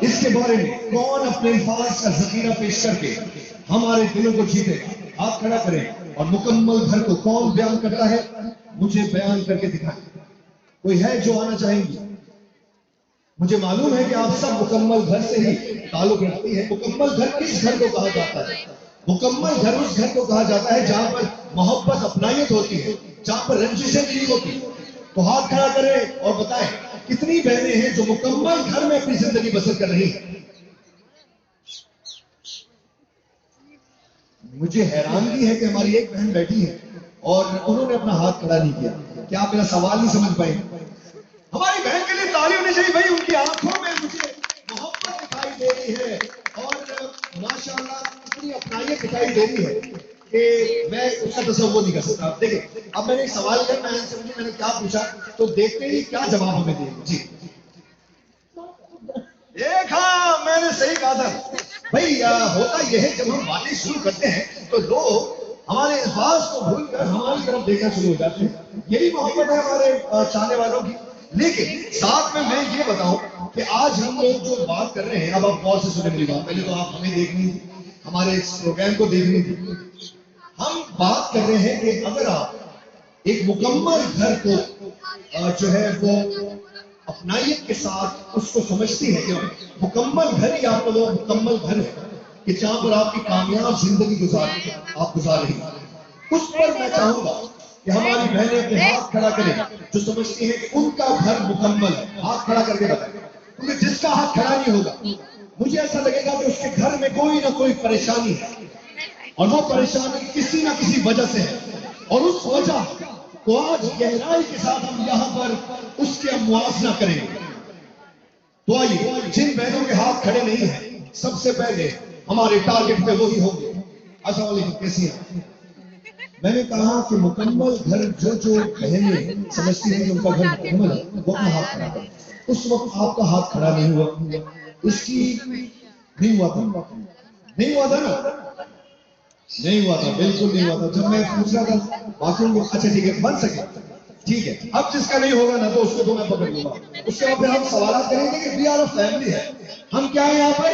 اس کے بارے میں کون اپنے الفاظ کا ذخیرہ پیش کر کے ہمارے دلوں کو جیتے گا؟ ہاتھ کھڑا کریں. اور مکمل گھر کو کون بیان کرتا ہے؟ مجھے بیان کر کے دکھائیں. کوئی ہے جو آنا چاہیں گے؟ مجھے معلوم ہے کہ آپ سب مکمل گھر سے ہی تعلق رکھتی ہے. مکمل گھر کس گھر کو کہا جاتا ہے؟ مکمل گھر اس گھر کو کہا جاتا ہے جہاں پر محبت اپنائیت ہوتی ہے، جہاں پر رنجشیں نہیں ہوتی. تو ہاتھ کھڑا کریں اور بتائیں کتنی بہنیں ہیں جو مکمل گھر میں اپنی زندگی بسر کر رہی ہیں. مجھے حیرانگی ہے کہ ہماری ایک بہن بیٹھی ہے اور انہوں نے اپنا ہاتھ کھڑا نہیں کیا. کیا آپ میرا سوال نہیں سمجھ پائے؟ ہماری بہن کے لیے تالی ہونی چاہیے. بھائی ان کی آنکھوں میں مجھے محبت دکھائی دے رہی ہے اور ماشاءاللہ اتنی اپنائیت دکھائی دے رہی ہے کہ میں اس کا تصور نہیں کر سکتا. آپ دیکھیں اب میں نے ایک سوال کیا، میں نے کیا پوچھا تو دیکھتے ہی کیا جواب ہمیں دیں گے. جی ایک، ہاں میں نے صحیح کہا تھا. بھائی ہوتا یہ ہے جب ہم باتیں شروع کرتے ہیں تو لوگ ہمارے الفاظ کو بھول کر ہماری طرف دیکھنا شروع ہو جاتے ہیں. یہی محبت ہے ہمارے چاہنے والوں کی. لیکن ساتھ میں یہ بتاؤں کہ آج ہم لوگ جو بات کر رہے ہیں، اب آپ غور سے سنیں میری بات. پہلے تو آپ ہمیں دیکھنی تھی، ہمارے اس پروگرام کو دیکھنی تھی. ہم بات کر رہے ہیں کہ اگر آپ ایک مکمل گھر کو جو ہے وہ اپنائیت کے ساتھ اس کو سمجھتی ہے کہ مکمل گھر ہی آپ کا وہ مکمل گھر ہے کہ جہاں پر آپ کی کامیاب زندگی آپ گزار رہی ہیں. اس پر میں چاہوں گا کہ ہماری بہنیں اپنے ہاتھ کھڑا کریں جو سمجھتی ہیں کہ ان کا گھر مکمل ہے. ہاتھ کھڑا کر کے بتائیں. کیونکہ جس کا ہاتھ کھڑا نہیں ہوگا مجھے ایسا لگے گا کہ اس کے گھر میں کوئی نہ کوئی پریشانی ہے اور وہ پریشانی کسی نہ کسی وجہ سے ہے. اور اس وجہ کو آج گہرائی کے ساتھ ہم یہاں پر اس کے موازنہ کریں گے. تو آئیے جن بہنوں کے ہاتھ کھڑے نہیں ہیں سب سے پہلے ہمارے ٹارگٹ پہ وہی ہوں گے. السلام علیکم، کیسی ہیں؟ میں نے کہا کہ مکمل گھر جو بہنیں سمجھتی ہیں کہ ان کا گھر مکمل ہے وہ اپنا ہاتھ کھڑا کریں. اس وقت آپ کا ہاتھ کھڑا نہیں ہوا، اس کی نہیں ہوا تھا نا؟ نہیں ہوا تھا، بالکل نہیں ہوا تھا. جب میں پوچھ رہا تھا باقی اچھا ٹھیک ہے بن سکے، ٹھیک ہے. اب جس کا نہیں ہوگا نا تو اس کو تو میں پکڑ لوں گا. اس کے بعد پھر ہم سوالات کریں گے کہ وی آر اے فیملی ہے. ہم کیا ہیں یہاں پر؟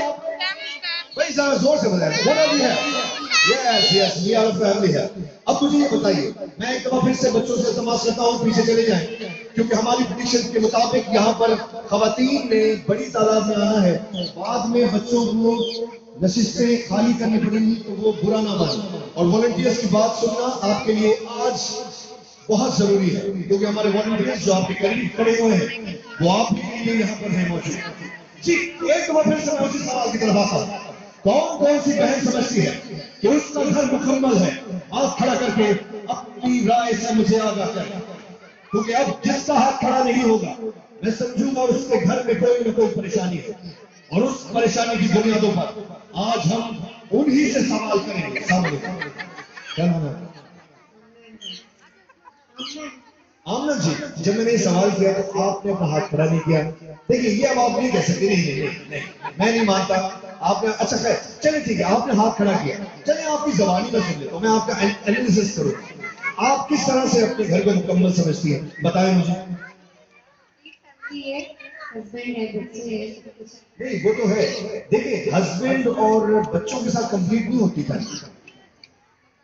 بھائی ذرا زور سے بتائیں بولا بھی ہے. یس یس وی آر اے فیملی ہے. اب مجھے یہ بتائیے، میں ایک دفعہ پھر سے بچوں سے التماس کرتا ہوں پیچھے چلے جائیں کیونکہ ہماری پریڈکشن کے مطابق یہاں پر خواتین نے بڑی تعداد میں آنا ہے. بعد میں بچوں کو نشستیں خالی کرنی پڑیں گی تو وہ برا نہ مانے. اور والنٹیئرز کی بات سننا آپ کے لیے آج بہت ضروری ہے کیونکہ ہمارے والنٹیئرز جو آپ کے قریب کھڑے ہوئے ہیں وہ آپ کے لیے یہاں پر ہیں موجود. جی ایک دفعہ پھر سے میں اسی سوال کی طرف آتا ہوں. کون سی بہن سمجھتی ہے کہ اس کا گھر مکمل ہے؟ ہاتھ کھڑا کر کے اپنی رائے سے مجھے آگاہ کریں. کیونکہ اب جس کا ہاتھ کھڑا نہیں ہوگا میں سمجھوں گا اس کے گھر میں کوئی نہ کوئی پریشانی ہے اور اس پریشانی کی بنیادوں پر آج ہم انہی سے سوال کریں گے. سامنے کیا نام ہے؟ آمنا جی. جب میں نے یہ سوال کیا تو آپ نے اپنا ہاتھ کھڑا نہیں کیا. دیکھیے یہ اب آپ نہیں کہہ سکتے. نہیں میں نہیں مانتا. آپ نے اچھا خیر چلے ٹھیک ہے آپ نے ہاتھ کھڑا کیا. چلے آپ کی زبانی میں سن لے تو میں آپ کا انالیسس کروں. آپ کس طرح سے اپنے گھر کو مکمل سمجھتی ہیں بتائیں مجھے. نہیں وہ تو ہے. دیکھیں ہسبینڈ اور بچوں کے ساتھ کمپلیٹ نہیں ہوتی تھا.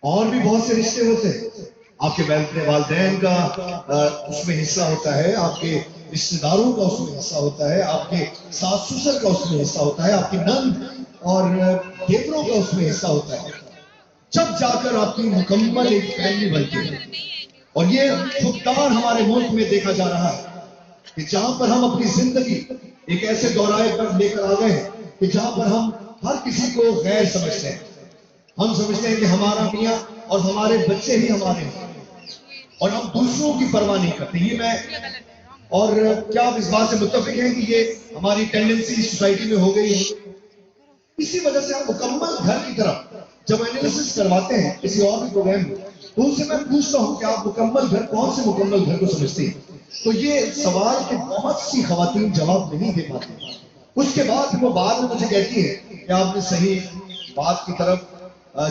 اور بھی بہت سے رشتے ہوتے ہیں. آپ کے والدین کا اس میں حصہ ہوتا ہے، آپ کے رشتے داروں کا اس میں حصہ ہوتا ہے، آپ کے ساس سسر کا اس میں حصہ ہوتا ہے، آپ کی نند اور دیوروں کا اس میں حصہ ہوتا ہے. جب جا کر آپ کی مکمل ایک فیملی بنتی ہے. اور یہ خوددار ہمارے ملک میں دیکھا جا رہا ہے کہ جہاں پر ہم اپنی زندگی ایک ایسے دورائے پر لے کر آ گئے ہیں کہ جہاں پر ہم ہر کسی کو غیر سمجھتے ہیں. ہم سمجھتے ہیں کہ ہمارا میاں اور ہمارے بچے ہی ہمارے ہیں اور ہم دوسروں کی پرواہ نہیں کرتے. یہ میں اور کیا آپ اس بات سے متفق ہیں کہ یہ ہماری ٹینڈنسی سوسائٹی میں ہو گئی ہے؟ اسی وجہ سے ہم مکمل گھر کی طرف جب انالیسس کرواتے ہیں کسی اور بھی پروگرام میں تو ان سے میں پوچھتا ہوں کہ آپ مکمل گھر کون سے مکمل گھر کو سمجھتے ہیں. تو یہ سوال کے بہت سی خواتین جواب نہیں دے پاتی. اس کے بعد وہ بعد میں مجھے کہتی ہے کہ آپ نے صحیح بات کی طرف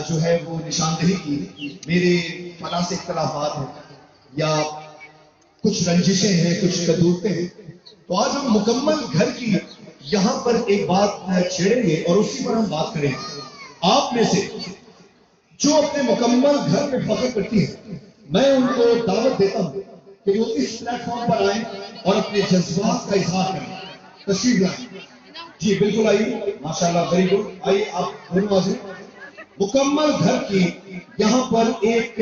جو ہے وہ نشاندہی کی. میرے فلاں سے اختلافات ہیں یا کچھ رنجشیں ہیں، کچھ قدورتیں ہیں. تو آج ہم مکمل گھر کی یہاں پر ایک بات چھیڑیں گے اور اسی پر ہم بات کریں گے. آپ میں سے جو اپنے مکمل گھر میں فخر کرتی ہے، میں ان کو دعوت دیتا ہوں کہ وہ اس پلیٹ فارم پر آئیں اور اپنے جذبات کا اظہار کریں. تشریف لائیں. جی بالکل آئیے. ماشاء اللہ، ویری گڈ. آئیے آپ دونوں آج مکمل گھر کی یہاں پر ایک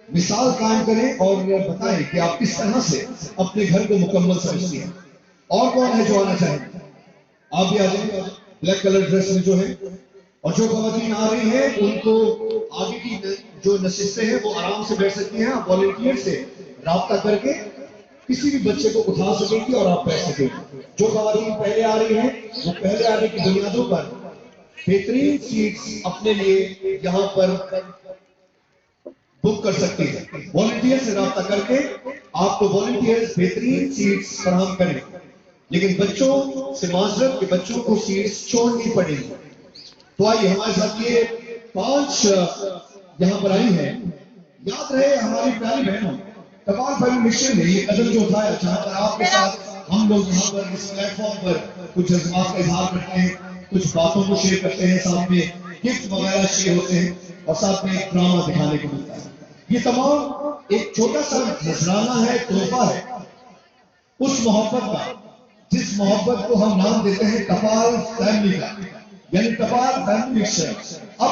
مثال قائم کریں اور بتائیں کہ آپ کس طرح سے اپنے گھر کو مکمل سمجھتی ہیں. اور کون ہے جو آنا چاہیں؟ آپ بھی آ جائیں. بلیک کلر ڈریس میں جو ہے، اور جو خواتین آ رہی ہیں ان کو آگے کی جو نشستیں ہیں وہ آرام سے بیٹھ سکتی ہیں. آپ والنٹیئر سے رابطہ کر کے کسی بھی بچے کو اٹھا سکیں گی اور آپ بیٹھ سکیں گے. جو خواتین پہلے آ رہی ہیں وہ پہلے آنے کی بنیادوں پر بہترین سیٹس اپنے لیے یہاں پر بک کر سکتی ہیں. والنٹیئر سے رابطہ کر کے آپ کو والنٹیئر بہترین سیٹس فراہم کریں. لیکن بچوں سے معذرت کہ بچوں کو سیٹس چھوڑنی پڑیں گی. تو آئیے ہمارے ساتھ یہ 5 یہاں پر آئی ہیں. یاد رہے ہماری پیاری بہنوں، تمام فیملی مشن نے یہ قدم جو اٹھایا جہاں پر آپ کے ساتھ ہم لوگ یہاں پر اس پلیٹ فارم پر کچھ جذبات کا اظہار کرتے ہیں، کچھ باتوں کو شیئر کرتے ہیں، ساتھ میں گفٹ وغیرہ شیئر ہوتے ہیں اور ساتھ میں ایک ڈرامہ دکھانے کو ملتا ہے. یہ تمام ایک چھوٹا سا نذرانہ ہے، تحفہ ہے اس محبت کا جس محبت کو ہم نام دیتے ہیں ٹپال فیملی کا. یعنی ٹپال فیملی مکسچر اب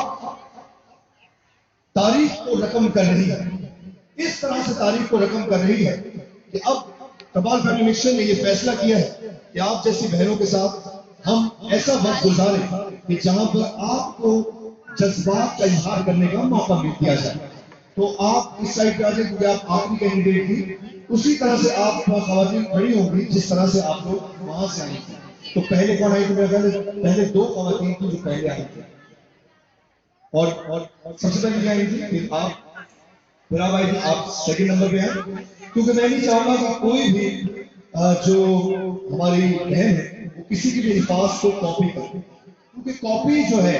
تاریخ کو رقم کر رہی ہے. اس طرح سے تاریخ کو رقم کر رہی ہے کہ اب ٹپال فیملی مکسچر نے یہ فیصلہ کیا ہے کہ آپ جیسی بہنوں کے ساتھ ہم ایسا وقت گزاریں کہ جہاں پر آپ کو جذبات کا اظہار کرنے کا موقع دیا جائے. تو آپ اس سائڈ پہ آ جائیں کیونکہ آپ آخری کینڈیڈیٹ تھی. اسی طرح سے آپ خواتین کھڑی ہوں گی جس طرح سے آپ لوگ وہاں سے آئیں گے. تو پہلے کون آئی تھی؟ پہلے 2 خواتین تھی جو پہلے آئی تھی اور سب سے پہلے کیا آئی تھی؟ پھر آپ آئی تھی. آپ سیکنڈ نمبر پہ ہیں کیونکہ میں نہیں چاہوں گا کہ کوئی بھی جو ہماری بہن ہے وہ کسی کی بھی الفاظ کو کاپی کرے. کیونکہ کاپی جو ہے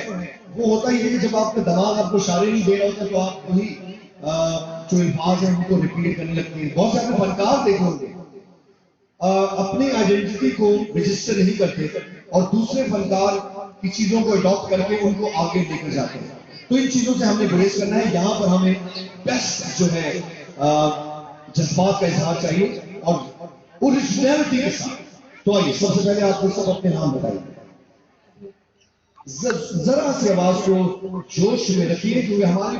وہ ہوتا ہی ہے کہ جب آپ کا دماغ آپ کو اشارے نہیں دے رہا ہوتا تو آپ وہی جو الفاظ ہیں ان کو ریپیٹ کرنے لگتے ہیں. بہت سے آپ فنکار دیکھے ہوں گے اپنی آئیڈینٹی کو رجسٹر نہیں کرتے اور دوسرے فنکار کی چیزوں کو اڈاپٹ کر کے ان کو آگے لے کر جاتے ہیں. تو ان چیزوں سے ہم نے گریز کرنا ہے. یہاں پر ہمیں بیسٹ جو ہے جذبات کا اظہار چاہیے اور اوریجنلٹی کے ساتھ. تو آئیے سب سے پہلے آپ کو سب اپنے نام بتائیے. ذرا سی آواز کو جوش میں رکھیے کیونکہ ہماری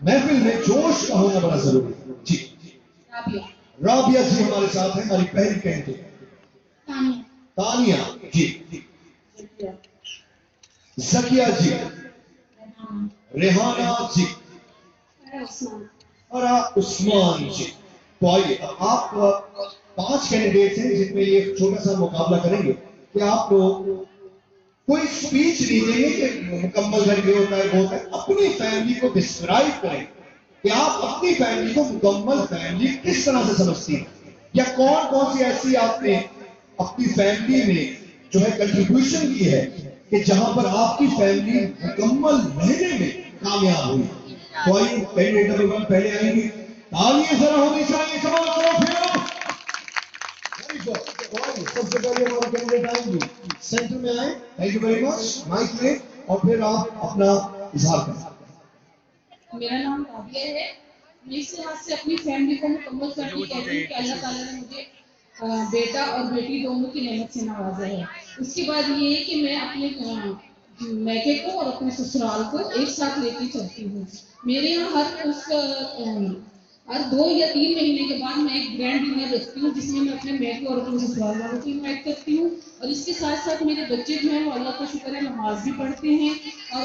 محفل میں جوش کا ہونا بڑا ضروری ہے. جی رابعہ جی ہمارے ساتھ ہیں. ہماری پہلی کینڈیڈیٹ تانیہ جی، زکیہ جی، ریحانہ جی اور عثمان جی. تو آئیے آپ 5 کینڈیڈیٹس ہیں جن میں یہ چھوٹا سا مقابلہ کریں گے کہ آپ لوگ کوئی اسپیچ نہیں دیں گے کہ مکمل گھر یہ ہوتا ہے وہ ہوتا ہے. اپنی فیملی کو ڈسکرائب کریں کہ آپ اپنی فیملی کو مکمل فیملی کس طرح سے سمجھتی ہیں یا کون سی ایسی آپ نے اپنی فیملی میں جو ہے کنٹریبیوشن کی ہے کہ جہاں پر آپ کی فیملی مکمل رہنے میں کامیاب ہوئی. تو آئیے کینڈیڈیٹ نمبر 1 پہلے آئیں گی. تالیاں ذرا ہونی چاہیے. سب سے پہلے ہمارے کینڈیڈیٹ آئیں گے سینٹر میں آئیں. Thank you very much. Mic لیں اور پھر آپ اپنا اظہار کریں. میرا نام رابعہ ہے. میں اس لحاظ سے اپنی فیملی کو مکمل کرتی کہتی ہوں کہ اللہ تعالیٰ نے مجھے بیٹا اور بیٹی دونوں کی نعمت سے نوازا ہے. اس کے بعد یہ ہے کہ میں اپنے میکے کو اور اپنے سسرال کو ایک ساتھ لے کے چلتی ہوں. میرے یہاں ہر 2 یا 3 مہینے کے بعد میں ایک گرینڈ ڈنر رکھتی ہوں جس میں میں اپنے میکے اور اپنے سسرال والوں کو انوائٹ کرتی ہوں. اور اس کے ساتھ ساتھ میرے بچے جو ہیں وہ اللہ کا شکر ہے نماز بھی پڑھتے ہیں اور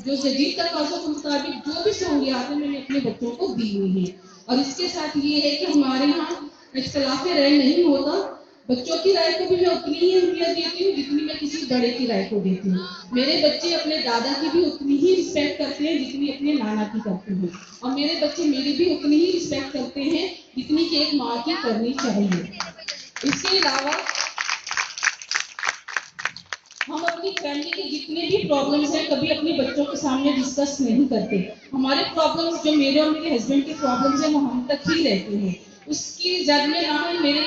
جو جدید تقاضوں کے مطابق جو بھی سہولیات ہیں میں نے اپنے بچوں کو دی ہوئی ہیں. اور اس کے ساتھ یہ ہے کہ ہمارے یہاں اختلاف رائے نہیں ہوتا. بچوں کی رائے کو بھی میں اتنی ہی اہمیت دیتی ہوں جتنی میں کسی بڑے کی رائے کو دیتی ہوں. میرے بچے اپنے دادا کی بھی اتنی ہی رسپیکٹ کرتے ہیں جتنی اپنے نانا کی کرتے ہیں اور میرے بچے میری بھی اتنی ہی رسپیکٹ کرتے ہیں جتنی کہ ایک ماں کی کرنی چاہیے. اس کے علاوہ ہم اپنی فیملی کے جتنے بھی پرابلمس ہیں کبھی اپنے بچوں کے سامنے ڈسکس نہیں کرتے. ہمارے پرابلمس جو میرے اور میرے ہسبینڈ کے پرابلمس ہیں وہ ہم تک ہی رہتے ہیں. اس کی زد میں نہ میرے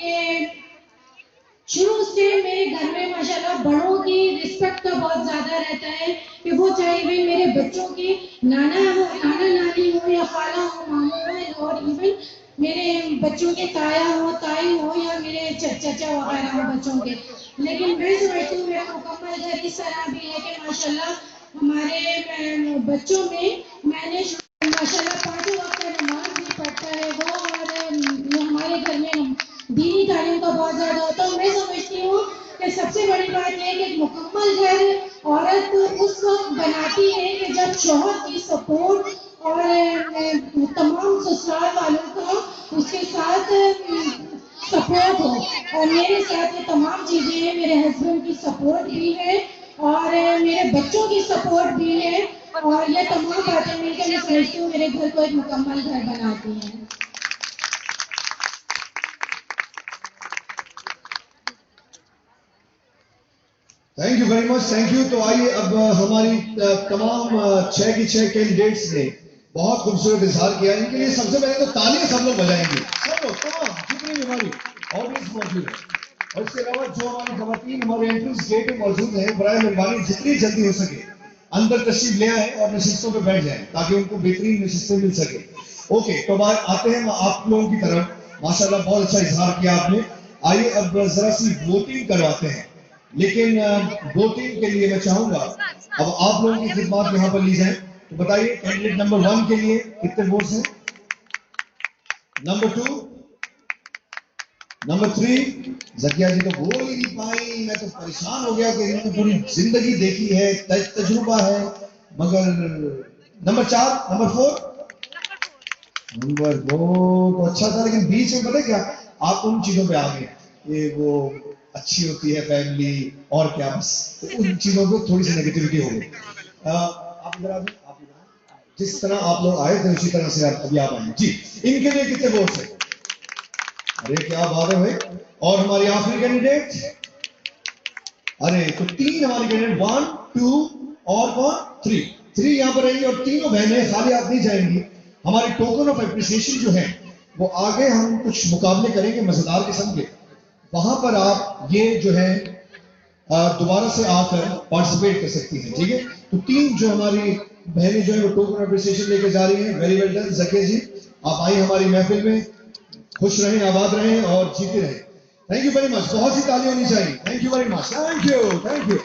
کہ شروع سے میرے گھر میں ماشاءاللہ بڑوں کی رسپیکٹ تو بہت زیادہ رہتا ہے کہ وہ چاہے بھی میرے بچوں کی نانا نانی ہو یا خالہ ہو ماموں ہو اور ایون میرے بچوں کے تایا ہو تائی ہو یا میرے چچا وغیرہ ہو بچوں کے. لیکن میں سمجھتی ہوں میرا مکمل گھر اس طرح بھی ہے کہ ماشاءاللہ ہمارے بچوں میں نے ماشاءاللہ 5 وقت نماز بھی پڑھتا ہے وہ اور ہمارے گھر میں دینی تعلیم کا بہت زیادہ ہوتا ہے. میں سمجھتی ہوں کہ سب سے بڑی بات یہ ہے کہ ایک مکمل گھر عورت اس وقت بناتی ہے کہ جب شوہر کی سپورٹ اور تمام سسرال والوں کا اس کے ساتھ سپورٹ ہو. اور میرے ساتھ یہ تمام چیزیں ہیں. میرے ہسبینڈ کی سپورٹ بھی ہے اور میرے بچوں کی سپورٹ بھی ہے اور یہ تمام باتیں مل کے میں سمجھتی ہوں میرے گھر کو ایک مکمل گھر بناتی ہیں. Thank you very much, thank you. تو آئیے اب ہماری تمام 6 کی 6 کینڈیڈیٹس نے بہت خوبصورت اظہار کیا. ان کے لیے سب سے پہلے تو تالیاں سب لوگ بجائیں گے، سب لوگ تمام جتنی بھی ہماری آڈینس موجود ہے. اور اس کے علاوہ جو ہماری خواتین ہمارے انٹرنس گیٹ پہ موجود ہیں، برائے مہربانی جتنی جلدی ہو سکے اندر تشریف لے آئیں اور نشستوں پہ بیٹھ جائیں تاکہ ان کو بہترین نشستیں مل سکے. اوکے، تو بات آتے ہیں آپ لوگوں کی طرف. ماشاءاللہ بہت اچھا اظہار کیا آپ نے. آئیے اب ذرا سی ووٹنگ کرواتے ہیں. لیکن ووٹنگ کے لیے میں چاہوں گا اب آپ لوگوں کی خدمات یہاں پر لی جائیں. تو بتائیے کینڈیڈیٹ نمبر 1 کے لیے کتنے ووٹس ہیں؟ Number 2، number 3. زکیہ جی تو بول ہی نہیں پائی، میں تو پریشان ہو گیا کہ انہوں نے پوری زندگی دیکھی ہے، تجربہ ہے. مگر نمبر 4، نمبر 4، نمبر 2 تو اچھا تھا لیکن بیچ میں پتہ کیا آپ ان چیزوں پہ آ گئے کہ وہ اچھی ہوتی ہے فیملی اور کیا، بس تو ان چیزوں پہ تھوڑی سی نیگیٹیوٹی ہو گئی. آپ ادھر آ جائیں، جس طرح آپ لوگ آئے تھے اسی طرح سے ابھی آپ آئیں. جی، ان کے لیے کتنے ووٹس ہیں؟ ارے کیا بات ہے بھائی. اور ہماری آخری کینڈیڈیٹ، ارے تو 3 ہماری کینڈیڈیٹ 1 2 اور کون 3 یہاں پر رہیں گے اور تینوں بہنیں خالی ہاتھ نہیں جائیں گی. ہماری ٹوکن آف اپریسیشن جو ہے وہ آگے ہم کچھ مقابلے کریں گے مزیدار قسم کے، وہاں پر آپ یہ جو ہے دوبارہ سے آ کر پارٹیسپیٹ کر سکتی ہیں. ٹھیک ہے، تو 3 جو ہماری بہنیں جو ہیں وہ ٹوکن اپریسیشن لے کے جا رہی ہیں. ویری ویل ڈن زکیہ جی، آپ آئیں ہماری محفل میں. خوش رہیں، آباد رہیں اور جیتے رہیں. Thank you very much. بہت سی تالیاں ہونی چاہیے. Thank you very much. Thank you.